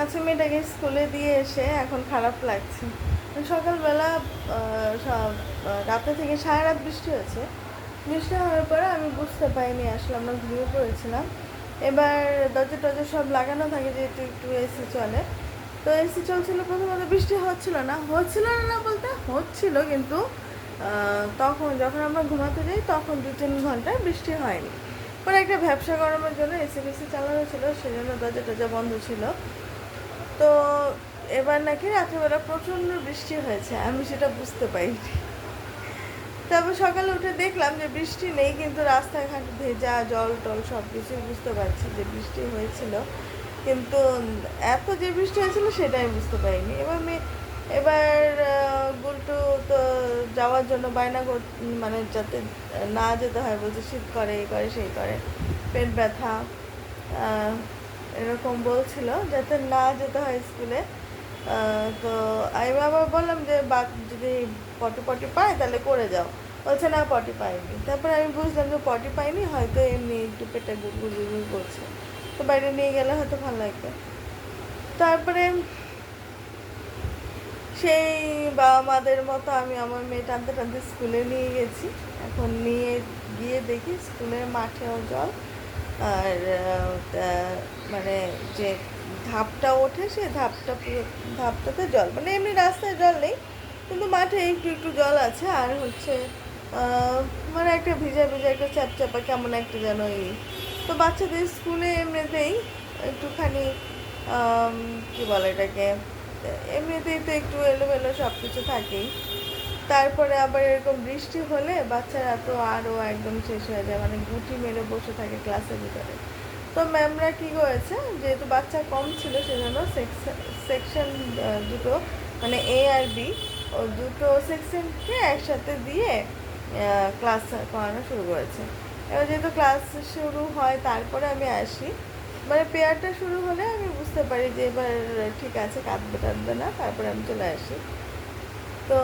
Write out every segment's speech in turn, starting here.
আজকে মেয়েটাকে স্কুলে দিয়ে এসে এখন খারাপ লাগছে। সকালবেলা রাতে থেকে সারা রাত বৃষ্টি হয়েছে। বৃষ্টি হওয়ার পরে আমি বুঝতে পারিনি, আসলে আমরা ঘুমিয়ে পড়েছিলাম। এবার দরজা টরজা সব লাগানো থাকে, যেহেতু একটু এসি চলে। তো এসি চলছিল, প্রথমত বৃষ্টি হচ্ছিল না বলতে হচ্ছিল, কিন্তু তখন যখন আমরা ঘুমাতে যাই তখন 2-3 ঘন্টা বৃষ্টি হয়নি। পরে একটা ব্যবসা গরমের জন্য এসি বেসি চালানো ছিল, সেজন্য দরজা টরজা বন্ধ ছিল। তো এবার নাকি রাত্রেবেলা প্রচণ্ড বৃষ্টি হয়েছে, আমি সেটা বুঝতে পারিনি। তারপর সকালে উঠে দেখলাম যে বৃষ্টি নেই, কিন্তু রাস্তাঘাট ভেজা, জল টল সব কিছুই বুঝতে পারছি যে বৃষ্টি হয়েছিল। কিন্তু এত যে বৃষ্টি হয়েছিল সেটা আমি বুঝতে পারিনি। এবার গুলটু তো যাওয়ার জন্য বায়না মানে যাতে না যেতে হয় বলছে, শীত করে, এই করে সেই করে, পেট ব্যথা এরকম বলছিল, যাতে না যেতে হয় স্কুলে। তো আমি আবার বললাম যে যদি পটি পটি পায় তাহলে করে যাও। বলছে না, পটি পাইনি। তারপরে আমি বুঝলাম যে পটি পাইনি, হয়তো এমনি একটু পেটে গুড়গুড় করছে, তো বাইরে নিয়ে গেলে হয়তো ভালো লাগবে। তারপরে সেই বাবা মাদের মতো আমি আমার মেয়ে টানতে টানতে স্কুলে নিয়ে গেছি। এখন নিয়ে গিয়ে দেখি স্কুলের মাঠেও জল, আর মানে যে ধাপটা ওঠে সেই ধাপটাতে জল, মানে এমনি রাস্তায় জল নেই, কিন্তু মাঠে একটু একটু জল আছে। আর হচ্ছে মানে একটা ভিজা ভিজা একটা চ্যাপচ্যাপা কেমন একটা যেন তো বাচ্চাদের স্কুলে এমনিতেই একটুখানি কী বলে এটাকে, এমনিতেই তো একটু এলোমেলো সব কিছু থাকেই। তারপরে আবার এরকম বৃষ্টি হলে বাচ্চারা তো আরও একদম শেষ হয়ে যায়, মানে গুটি মেরে বসে থাকে ক্লাসের ভিতরে। তো ম্যামরা কী করেছে, যেহেতু বাচ্চা কম ছিল সেজন্য সেকশন দুটো, মানে এ আর বি, ও দুটো সেকশনকে একসাথে দিয়ে ক্লাস করানো শুরু করেছে। এবার যেহেতু ক্লাস শুরু হয় তারপরে আমি আসি, মানে পেয়ারটা শুরু হলে আমি বুঝতে পারি যে এবার ঠিক আছে, কাঁদবে টাঁদবে না, তারপরে আমি চলে আসি। তো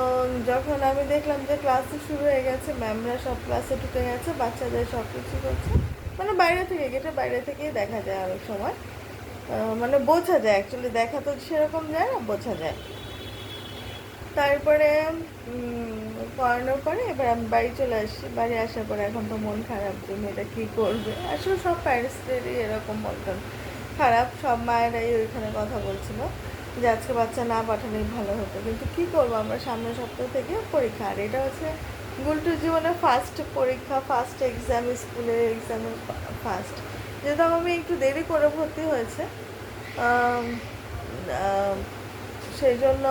যখন আমি দেখলাম যে ক্লাস শুরু হয়ে গেছে, ম্যামরা সব ক্লাসে ঢুকে গেছে, বাচ্চাদের সব কিছু করছে, মানে বাইরে থেকে, গেটের বাইরে থেকেই দেখা যায় অনেক সময়, মানে বোঝা যায়, অ্যাকচুয়ালি দেখা তো সেরকম যায় না, বোঝা যায়। তারপরে পড়ানোর পরে এবার আমি বাড়ি চলে আসছি। বাড়ি আসার পরে এখন তো মন খারাপ যে মেয়েটা কী করবে। আসলে সব প্যারেন্টসদেরই এরকম মন খারাপ, সব মায়েরাই ওইখানে কথা বলছিল যে আজকে বাচ্চা না পাঠালেই ভালো হতো, কিন্তু কী করবো, আমরা সামনের সপ্তাহ থেকে পরীক্ষা, আর এটা হচ্ছে গুলটুর জীবনে ফার্স্ট পরীক্ষা, ফার্স্ট এক্সাম, স্কুলের এক্সামের ফার্স্ট। যেহেতু আমার মেয়ে একটু দেরি করে ভর্তি হয়েছে, সেই জন্য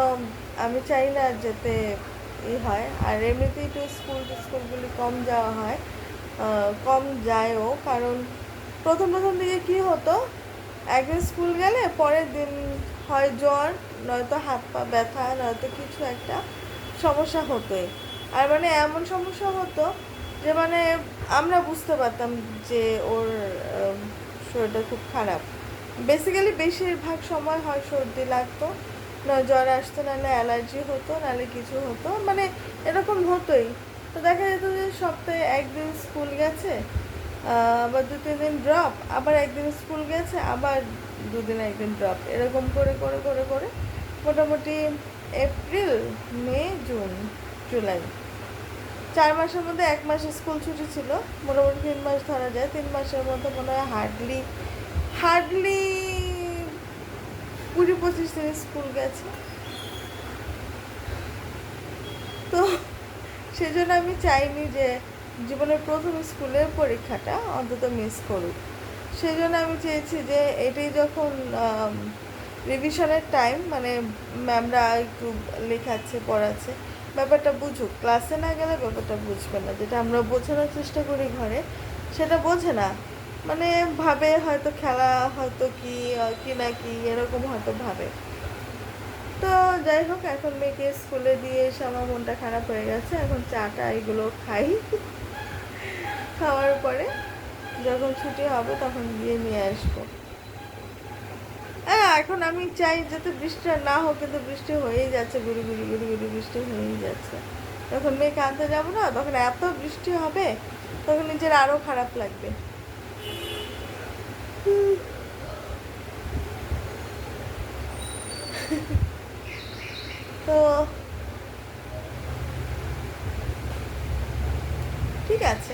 আমি চাই না যেতে হয়। আর এমনিতেই তো স্কুলগুলি কম যাওয়া হয়, কম যায়ও, কারণ প্রথম দিকে কী হতো, একদিন স্কুল গেলে পরের দিন হয় জ্বর, নয়তো হাত পা ব্যথা, নয়তো কিছু একটা সমস্যা হতোই। আর মানে এমন সমস্যা হতো যে মানে আমরা বুঝতে পারতাম যে ওর শরীরটা খুব খারাপ। বেসিক্যালি বেশিরভাগ সময় হয় সর্দি লাগতো, না জ্বর আসতো, নাহলে অ্যালার্জি হতো, নাহলে কিছু হতো, মানে এরকম হতোই। তো দেখা যেত যে সপ্তাহে একদিন স্কুল গেছে, আবার 2-3 দিন ড্রপ, আবার একদিন স্কুল গেছে, আবার 2 দিন একদিন ড্রপ, এরকম করে করে করে করে মোটামুটি এপ্রিল, মে, জুন, জুলাই, 4 মাসের মধ্যে 1 মাস স্কুল ছুটি ছিল, মোটামুটি 3 মাস ধরা যায়। 3 মাসের মধ্যে মনে হয় হার্ডলি 20-25 দিন স্কুল গেছে। তো সেজন্য আমি চাইনি যে জীবনের প্রথম স্কুলের পরীক্ষাটা অন্তত মিস করুক। সেই জন্য আমি চেয়েছি যে এটাই যখন রিভিশনের টাইম, মানে ম্যামরা একটু লেখাচ্ছে, পড়াচ্ছে, ব্যাপারটা বুঝুক, ক্লাসে না গেলে ব্যাপারটা বুঝবে না, যেটা আমরা বোঝানোর চেষ্টা করি ঘরে সেটা বোঝে না, মানে ভাবে হয়তো খেলা, হয়তো কি না কি এরকম হয়তো ভাবে। তো যাই হোক, এখন মেয়েকে স্কুলে দিয়ে এসে আমার মনটা খারাপ হয়ে গেছে। এখন চাটা এগুলো খাই, খাওয়ার পরে যখন ছুটি হবে তখন গিয়ে নিয়ে আসবো। হ্যাঁ, এখন আমি চাই যাতে বৃষ্টিটা না হোক, কিন্তু বৃষ্টি হয়েই যাচ্ছে, গুড়ি গুড়ি গুড়ি গুড়ি বৃষ্টি হয়েই যাচ্ছে। যখন মেয়েকে আনতে যাবো না, তখন এত বৃষ্টি হবে, তখন নিজের আরও খারাপ লাগবে। তো ঠিক আছে।